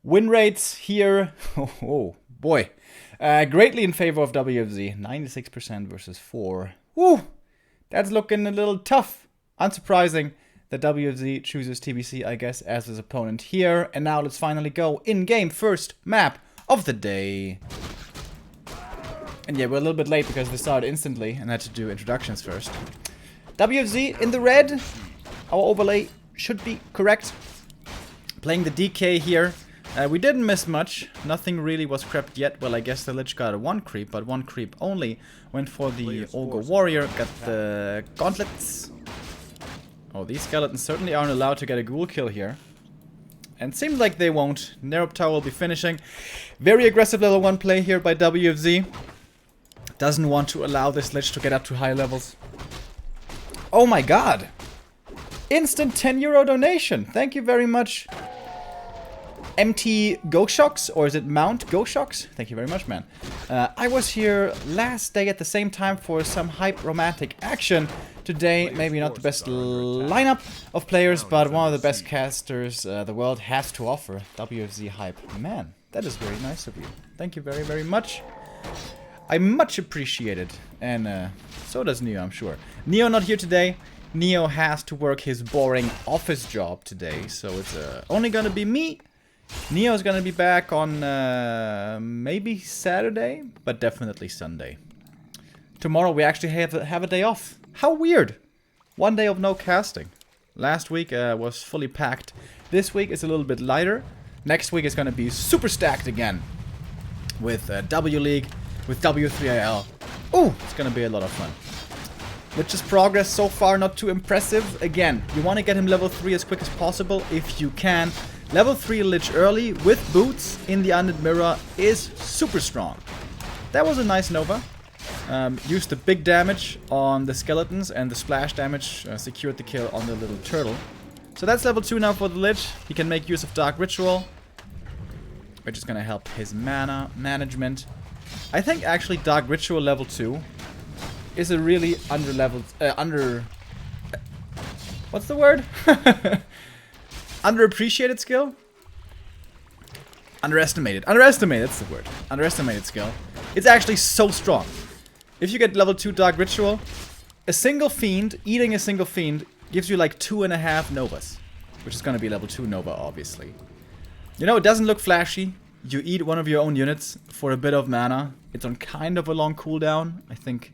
Win rates here, oh boy, greatly in favor of WFZ. 96% versus 4. Woo! That's looking a little tough. Unsurprising that WFZ chooses TBC, I guess, as his opponent here. And now let's finally go in-game first map of the day. And yeah, we're a little bit late because they started instantly and had to do introductions first. WFZ in the red. Our overlay should be correct. Playing the DK here. We didn't miss much. Nothing really was crept yet. Well, I guess the Lich got a 1 creep, but 1 creep only. Went for the Ogre Warrior, got the gauntlets. Oh, these skeletons certainly aren't allowed to get a ghoul kill here. And seems like they won't. Neruptar will be finishing. Very aggressive level 1 play here by WFZ. Doesn't want to allow this Lich to get up to high levels. Oh my god! Instant €10 donation! Thank you very much. MT Goshocks, or is it Mount Goshocks? Thank you very much, man. I was here last day at the same time for some hype romantic action. Today, maybe not the best lineup of players, but one of the best casters the world has to offer. WFZ hype. Man, that is very nice of you. Thank you very, very much. I much appreciate it. And so does Neo, I'm sure. Neo not here today. Neo has to work his boring office job today, so it's only gonna be me. Neo's gonna be back on maybe Saturday, but definitely Sunday. Tomorrow we actually have a day off. How weird! 1 day of no casting. Last week was fully packed. This week is a little bit lighter. Next week is gonna be super stacked again. With W League, with W3IL. Ooh, it's gonna be a lot of fun. Lich's progress so far not too impressive. Again, you want to get him level 3 as quick as possible if you can. Level 3 Lich early with boots in the Undead Mirror is super strong. That was a nice Nova. Used the big damage on the skeletons and the splash damage secured the kill on the little turtle. So that's level 2 now for the Lich. He can make use of Dark Ritual, which is going to help his mana management. I think actually Dark Ritual level 2 is a really what's the word? Underappreciated skill? Underestimated. Underestimated, that's the word. Underestimated skill. It's actually so strong. If you get level 2 Dark Ritual, a single fiend, eating a single fiend, gives you like 2.5 Novas. Which is gonna be level 2 Nova, obviously. You know, it doesn't look flashy. You eat one of your own units for a bit of mana. It's on kind of a long cooldown. I think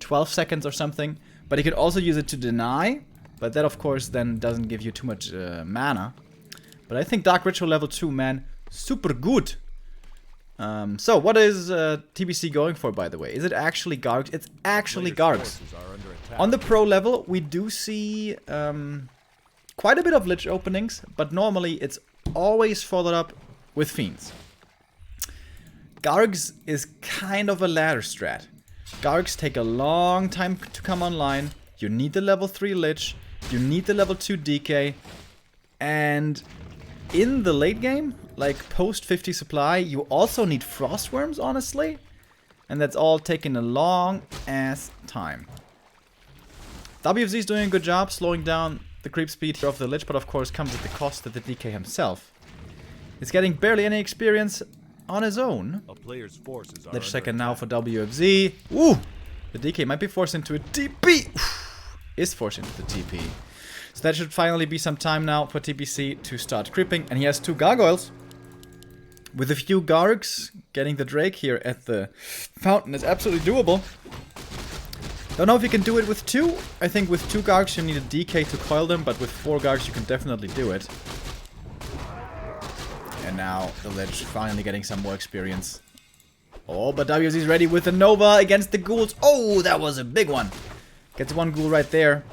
12 seconds or something. But you can also use it to deny. But that, of course, then doesn't give you too much mana. But I think Dark Ritual level 2, man, super good. So, what is TBC going for, by the way? Is it actually Gargs? It's actually Gargs. On the pro level, we do see quite a bit of Lich openings. But normally, it's always followed up with Fiends. Gargs is kind of a ladder strat. Gargs take a long time to come online. You need the level 3 Lich. You need the level 2 DK. And in the late game, like post 50 supply, you also need Frostworms, honestly. And that's all taking a long ass time. WFZ is doing a good job slowing down the creep speed of the Lich, but of course comes at the cost of the DK himself. He's getting barely any experience on his own. Lich second now for WFZ. Ooh! The DK might be forced into a TP. Is forced into the TP. So that should finally be some time now for TBC to start creeping. And he has 2 gargoyles. With a few Gargs, getting the Drake here at the fountain is absolutely doable. Don't know if you can do it with 2. I think with 2 Gargs you need a DK to coil them, but with 4 Gargs you can definitely do it. And now the Lich finally getting some more experience. Oh, but WFZ is ready with the Nova against the ghouls. Oh, that was a big one. Gets 1 ghoul right there.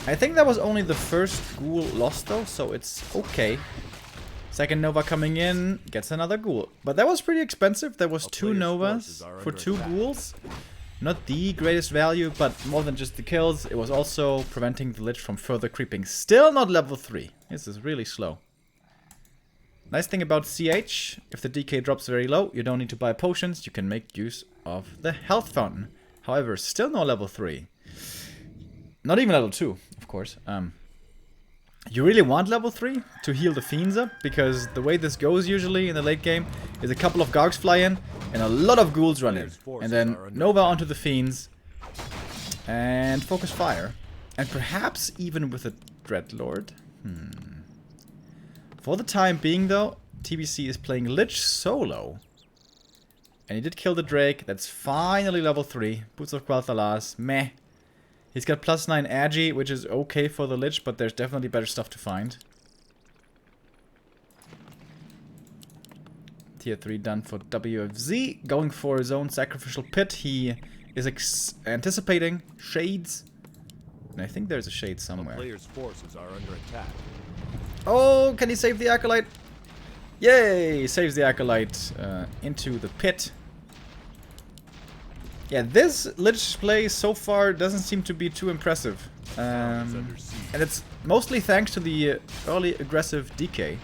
I think that was only the first ghoul lost though, so it's okay. Second Nova coming in, gets another ghoul. But that was pretty expensive. There was 2 Novas for 2 ghouls. Not the greatest value, but more than just the kills. It was also preventing the Lich from further creeping. Still not level 3. This is really slow. Nice thing about CH, if the DK drops very low, you don't need to buy potions. You can make use of the health fountain. However, still no level 3. Not even level 2, of course. You really want level 3 to heal the Fiends up, because the way this goes usually in the late game is a couple of Gargs fly in, and a lot of Ghouls run in. And then Nova onto the Fiends, and focus fire. And perhaps even with a Dreadlord. For the time being though, TBC is playing Lich solo. And he did kill the Drake, that's finally level 3. Boots of Quel'Thalas, meh. He's got +9 Agi, which is okay for the Lich, but there's definitely better stuff to find. Tier 3 done for WFZ. Going for his own Sacrificial Pit. He is anticipating Shades. And I think there's a Shade somewhere. The player's forces are under attack. Oh, can he save the Acolyte? Yay! Saves the Acolyte into the pit. Yeah, this Lich play so far doesn't seem to be too impressive. And it's mostly thanks to the early aggressive DK.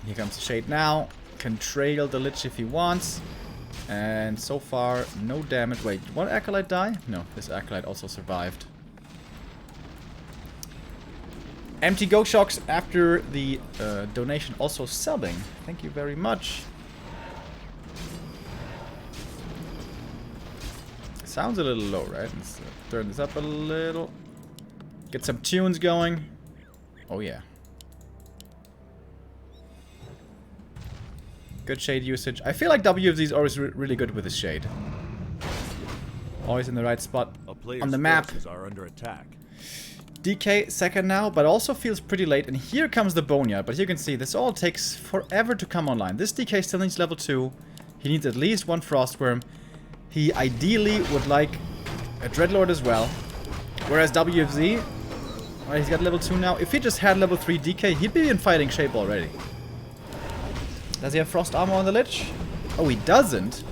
Here comes the Shade now. Can trail the Lich if he wants. And so far, no damage. Wait, did one Acolyte die? No, this Acolyte also survived. Empty Go Shocks after the donation also subbing. Thank you very much. Sounds a little low, right? Let's turn this up a little. Get some tunes going. Oh yeah. Good Shade usage. I feel like WFZ is always really good with his Shade. Always in the right spot on the map. Are under attack. DK second now, but also feels pretty late. And here comes the Boneyard. But you can see this all takes forever to come online. This DK still needs level 2. He needs at least one Frostworm. He ideally would like a Dreadlord as well. Whereas WFZ, well, he's got level 2 now. If he just had level 3 DK, he'd be in fighting shape already. Does he have Frost Armor on the Lich? Oh, he doesn't.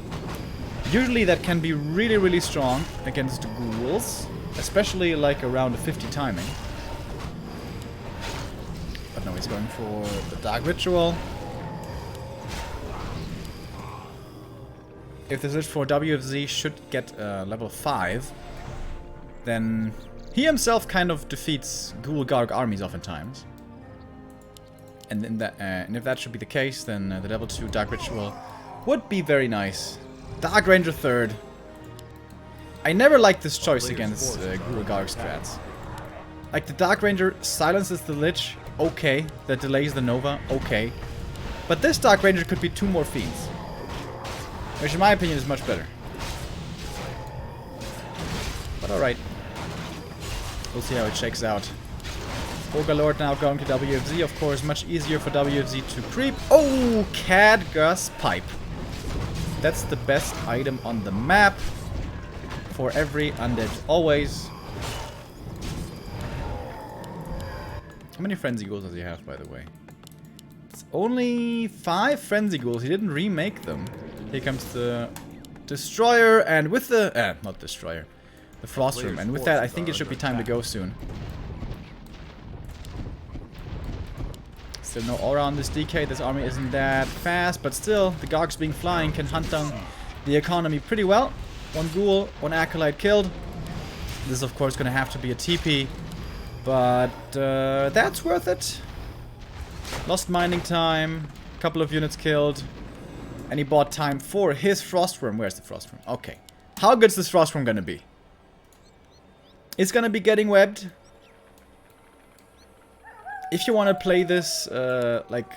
Usually that can be really, really strong against Ghouls. Especially like around a 50 timing. But no, he's going for the Dark Ritual. If this Lich for WFZ should get level 5, then he himself kind of defeats Ghoul Garg armies oftentimes. And if that should be the case, then the level 2 Dark Ritual would be very nice. Dark Ranger third. I never liked this choice against Ghoul Garg strats. Like, the Dark Ranger silences the Lich, okay. That delays the Nova, okay. But this Dark Ranger could be 2 more Fiends. Which in my opinion is much better. But alright. We'll see how it shakes out. Ogre Lord now going to WFZ, of course, much easier for WFZ to creep. Oh, Cadgus Pipe. That's the best item on the map. For every undead, always. How many Frenzy Ghouls does he have, by the way? It's only 5 Frenzy Ghouls. He didn't remake them. Here comes the Destroyer, and with the... not Destroyer. The Frostworm. And with that, I think it should be time to go soon. Still no aura on this DK. This army isn't that fast, but still, the Gargs being flying can hunt down the economy pretty well. 1 Ghoul, 1 Acolyte killed. This is of course gonna have to be a TP, but that's worth it. Lost mining time, couple of units killed, and he bought time for his Frostworm. Where's the Frostworm? Okay. How good is this Frostworm gonna be? It's gonna be getting webbed. If you want to play this like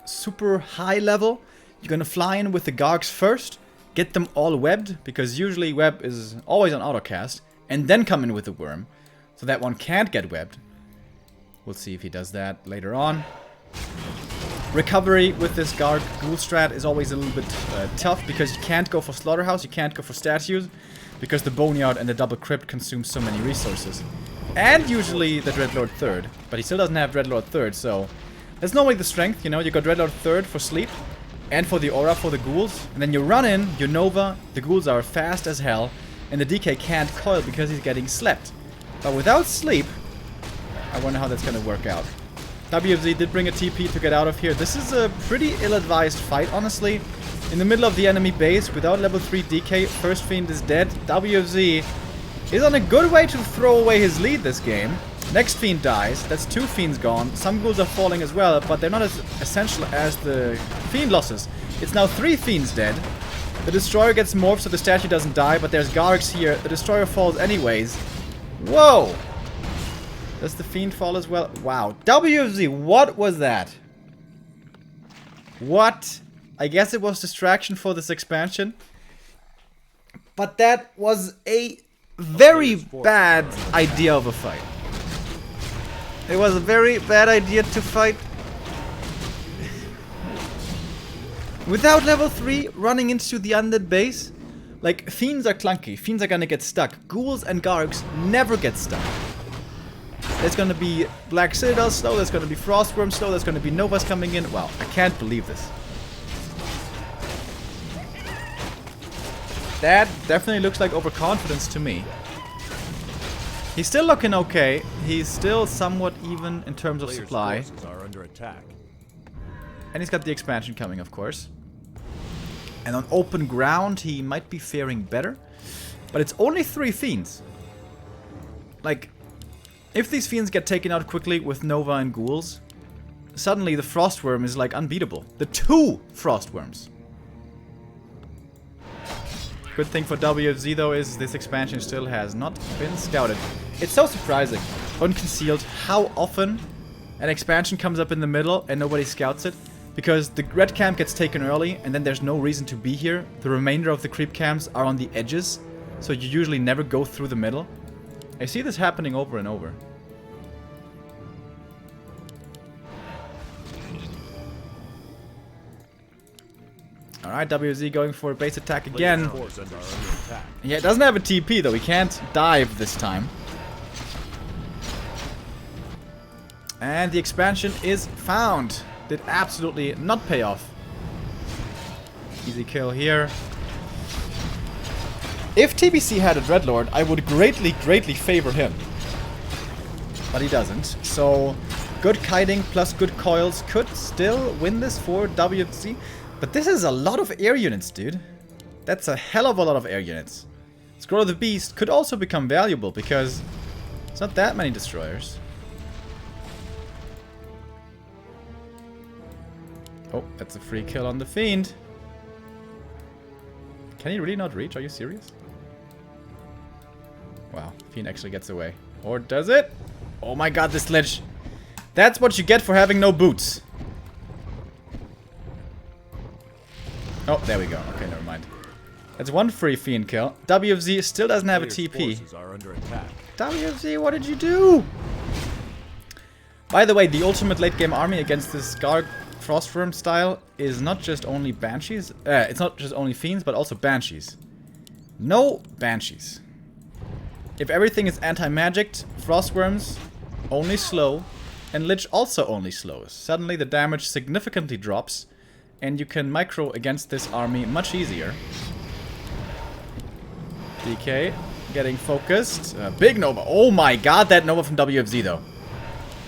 super high level, you're gonna fly in with the Gargs first. Get them all webbed, because usually web is always on autocast, and then come in with the worm, so that one can't get webbed. We'll see if he does that later on. Recovery with this Garg Ghoul strat is always a little bit tough, because you can't go for Slaughterhouse, you can't go for statues, because the Boneyard and the Double Crypt consume so many resources. And usually the Dreadlord third, but he still doesn't have Dreadlord third, so that's normally the strength, you know, you got Dreadlord third for sleep, and for the aura for the ghouls, and then you run in, you Nova, the ghouls are fast as hell, and the DK can't coil because he's getting slept. But without sleep, I wonder how that's gonna work out. WFZ did bring a TP to get out of here. This is a pretty ill-advised fight, honestly. In the middle of the enemy base, without level 3 DK, First Fiend is dead. WFZ is on a good way to throw away his lead this game. Next Fiend dies. That's 2 Fiends gone. Some ghouls are falling as well, but they're not as essential as the Fiend losses. It's now 3 Fiends dead. The Destroyer gets morphed so the statue doesn't die, but there's Gargs here. The Destroyer falls anyways. Whoa! Does the Fiend fall as well? Wow. WFZ, what was that? What? I guess it was distraction for this expansion. But that was a very bad idea of a fight. It was a very bad idea to fight without level 3 running into the undead base. Like, Fiends are clunky. Fiends are gonna get stuck. Ghouls and Gargs never get stuck. There's gonna be Black Citadel slow, there's gonna be Frostworm slow, there's gonna be Novas coming in. Wow, I can't believe this. That definitely looks like overconfidence to me. He's still looking okay. He's still somewhat even in terms of supply. Are under attack. And he's got the expansion coming, of course. And on open ground, he might be faring better. But it's only 3 Fiends. Like, if these Fiends get taken out quickly with Nova and Ghouls, suddenly the Frostworm is like unbeatable. The 2 Frostworms. Good thing for WFZ though is this expansion still has not been scouted. It's so surprising, unconcealed, how often an expansion comes up in the middle and nobody scouts it. Because the red camp gets taken early and then there's no reason to be here. The remainder of the creep camps are on the edges, so you usually never go through the middle. I see this happening over and over. Alright, WZ going for a base attack again. Yeah, it doesn't have a TP though, he can't dive this time. And the expansion is found. Did absolutely not pay off. Easy kill here. If TBC had a Dreadlord, I would greatly favor him. But he doesn't. So, good kiting plus good coils could still win this for WFZ. But this is a lot of air units, dude. That's a hell of a lot of air units. Scroll of the Beast could also become valuable because it's not that many destroyers. Oh, that's a free kill on the Fiend. Can he really not reach? Are you serious? Wow, Fiend actually gets away. Or does it? Oh my god, this ledge. That's what you get for having no boots. Oh, there we go. Okay, never mind. That's one free Fiend kill. WFZ still doesn't have a TP. WFZ, what did you do? By the way, the ultimate late game army against this Garg Frostworm style is not just only Banshees. It's not just only Fiends, but also Banshees. No Banshees. If everything is anti-magicked, Frostworms only slow, and Lich also only slows. Suddenly the damage significantly drops, and you can micro against this army much easier. DK getting focused. Big Nova. Oh my god, that Nova from WFZ though.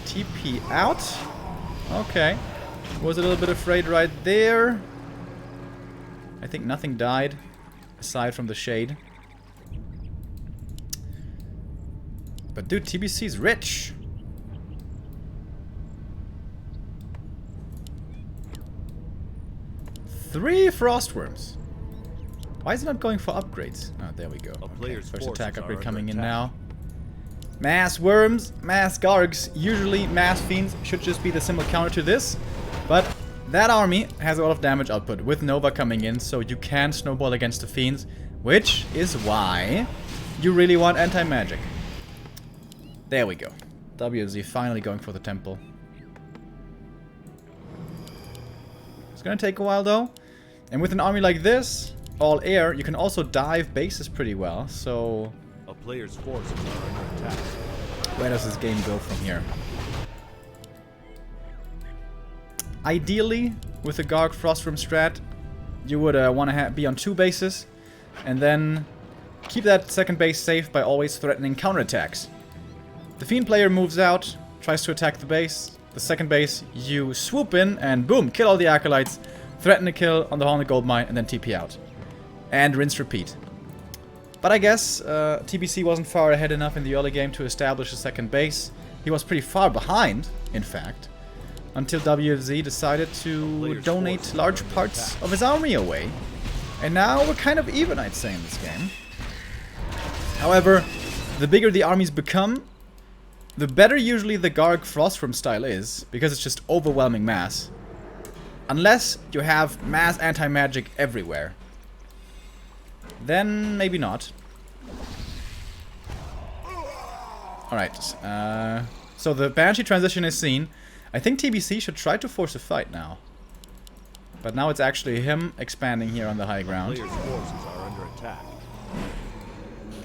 TP out. Okay. Was a little bit afraid right there. I think nothing died aside from the shade. But dude, TBC's rich. Three Frostworms. Why is it not going for upgrades? Oh, there we go. Okay. First attack upgrade coming in now. Mass Worms, Mass Gargs. Usually Mass Fiends should just be the simple counter to this. But that army has a lot of damage output with Nova coming in, so you can snowball against the Fiends, which is why you really want anti-magic. There we go. WFZ finally going for the temple. It's gonna take a while though. And with an army like this, all air, you can also dive bases pretty well, so... A player's forces are under attack. Where does this game go from here? Ideally, with the Garg Frostworm strat, you would want to be on 2 bases, and then keep that second base safe by always threatening counterattacks. The Fiend player moves out, tries to attack the base. The second base, you swoop in, and boom, kill all the Acolytes, threaten a kill on the Haunted Goldmine, and then TP out. And rinse repeat. But I guess TBC wasn't far ahead enough in the early game to establish a second base. He was pretty far behind, in fact, until WFZ decided to donate large parts of his army away. And now we're kind of even, I'd say, in this game. However, the bigger the armies become, the better usually the Garg Frostworm style is, because it's just overwhelming mass. Unless you have mass anti-magic everywhere. Then maybe not. Alright, so the Banshee transition is seen. I think TBC should try to force a fight now. But now it's actually him expanding here on the high ground. Players' forces are under attack.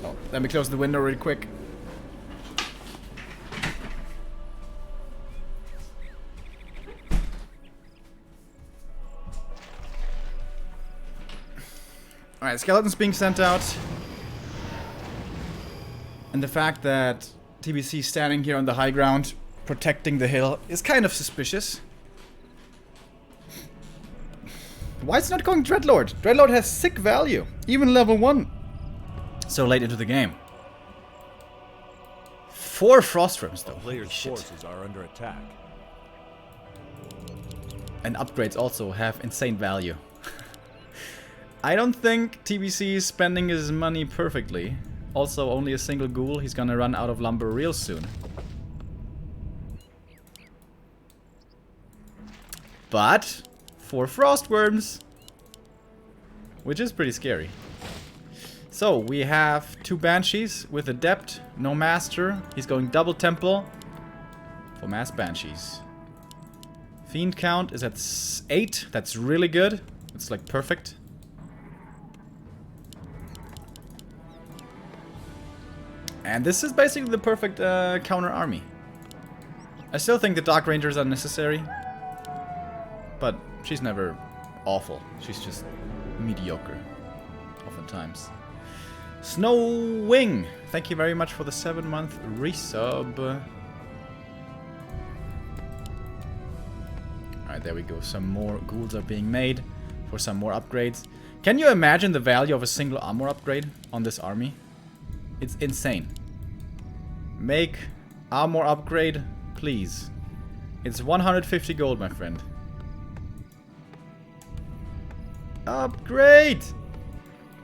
Oh, let me close the window really quick. Alright, skeletons being sent out. And the fact that TBC standing here on the high ground, protecting the hill, is kind of suspicious. Why is it not going Dreadlord? Dreadlord has sick value, even level 1. So late into the game. 4 Frostworms though. Players' forces are under attack. And upgrades also have insane value. I don't think TBC is spending his money perfectly. Also, only a single ghoul. He's gonna run out of lumber real soon. But 4 Frostworms, which is pretty scary. So we have 2 Banshees with Adept, no Master. He's going double Temple for Mass Banshees. Fiend count is at 8. That's really good. It's like perfect. And this is basically the perfect counter army. I still think the Dark Rangers are necessary. But she's never awful. She's just mediocre. Oftentimes. Snow Wing. Thank you very much for the 7-month resub. Alright, there we go. Some more ghouls are being made for some more upgrades. Can you imagine the value of a single armor upgrade on this army? It's insane. Make armor upgrade, please. It's 150 gold, my friend. Upgrade!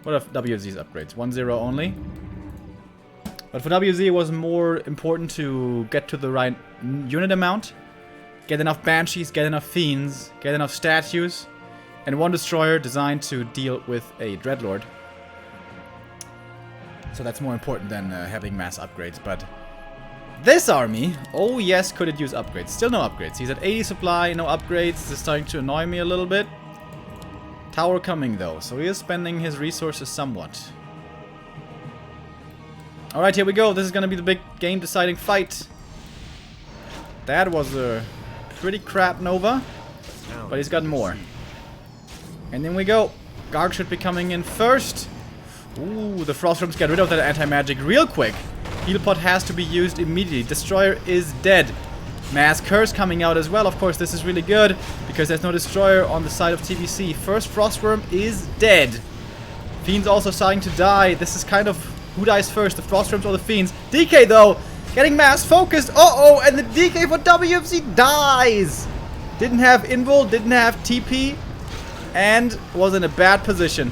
What are WFZ's upgrades? 1-0 only. But for WZ it was more important to get to the right unit amount. Get enough Banshees, get enough Fiends, get enough statues. And 1 destroyer designed to deal with a Dreadlord. So that's more important than having mass upgrades. But this army, oh yes, could it use upgrades? Still no upgrades. He's at 80 supply, no upgrades. This is starting to annoy me a little bit. Tower coming though, so he is spending his resources somewhat. Alright, here we go. This is gonna be the big game deciding fight. That was a pretty crap Nova, but he's got more. And then we go. Garg should be coming in first. Ooh, the Frostworms get rid of that anti-magic real quick. Heal pot has to be used immediately. Destroyer is dead. Mass Curse coming out as well. Of course, this is really good because there's no Destroyer on the side of TBC. First Frostworm is dead. Fiends also starting to die. This is kind of who dies first, the Frostworms or the Fiends. DK though, getting mass focused. Uh-oh, and the DK for WFZ dies. Didn't have Invul, didn't have TP, and was in a bad position.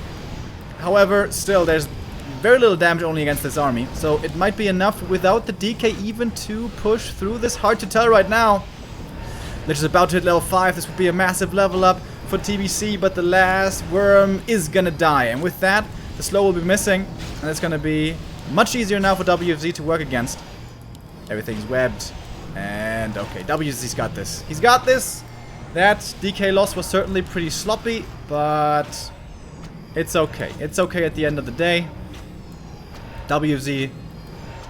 However, still, there's very little damage only against this army, so it might be enough without the DK even to push through this. Hard to tell right now. Lich is about to hit level 5. This would be a massive level up for TBC, but the last worm is gonna die. And with that, the slow will be missing, and it's gonna be much easier now for WFZ to work against. Everything's webbed, and okay, WFZ's got this. He's got this. That DK loss was certainly pretty sloppy, but it's okay. It's okay at the end of the day. WFZ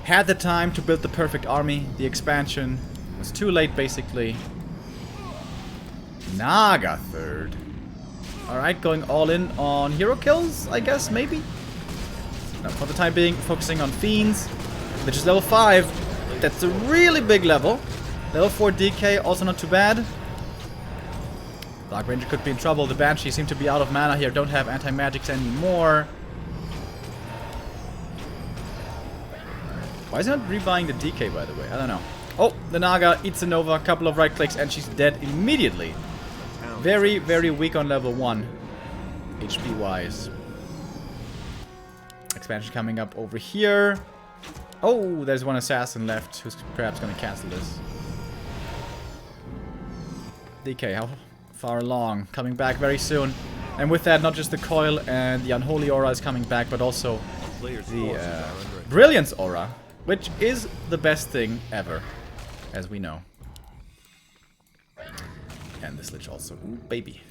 had the time to build the perfect army. The expansion was too late, basically. Naga third. Alright, going all in on hero kills, I guess, maybe? No, for the time being, focusing on Fiends, which is level 5. That's a really big level. Level 4 DK, also not too bad. Dark Ranger could be in trouble. The Banshee seem to be out of mana here. Don't have anti-magics anymore. Why is he not rebuying the DK, by the way? I don't know. Oh, the Naga eats a Nova, a couple of right clicks, and she's dead immediately. Very, very weak on level 1. HP wise. Expansion coming up over here. Oh, there's one assassin left who's perhaps going to cancel this. DK, how far along? Coming back very soon. And with that, not just the coil and the unholy aura is coming back, but also the brilliance aura, which is the best thing ever, as we know. And this lich also. Ooh, baby.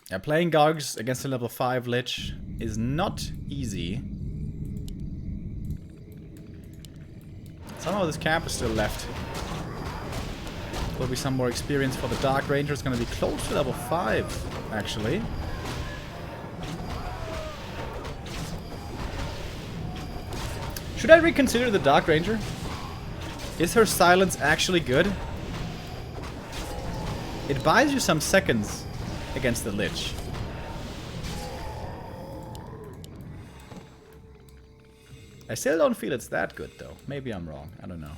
Yeah, playing Gargs against a level 5 lich is not easy. Somehow this camp is still left. Will be some more experience for the Dark Ranger. It's going to be close to level 5, actually. Should I reconsider the Dark Ranger? Is her silence actually good? It buys you some seconds against the Lich. I still don't feel it's that good, though. Maybe I'm wrong. I don't know.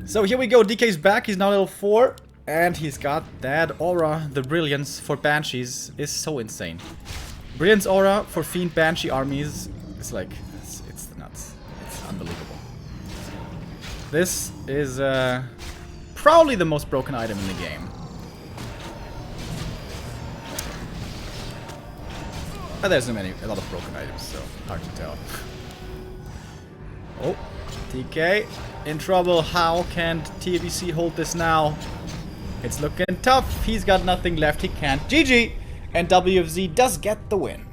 So here we go. DK's back. He's now level 4. And he's got that aura. The brilliance for Banshees is so insane. Brilliance aura for Fiend Banshee armies is like... It's nuts. It's unbelievable. This is probably the most broken item in the game. But there's a lot of broken items, so hard to tell. Oh, TK in trouble. How can TBC hold this now? It's looking tough. He's got nothing left. He can't. GG! And WFZ does get the win.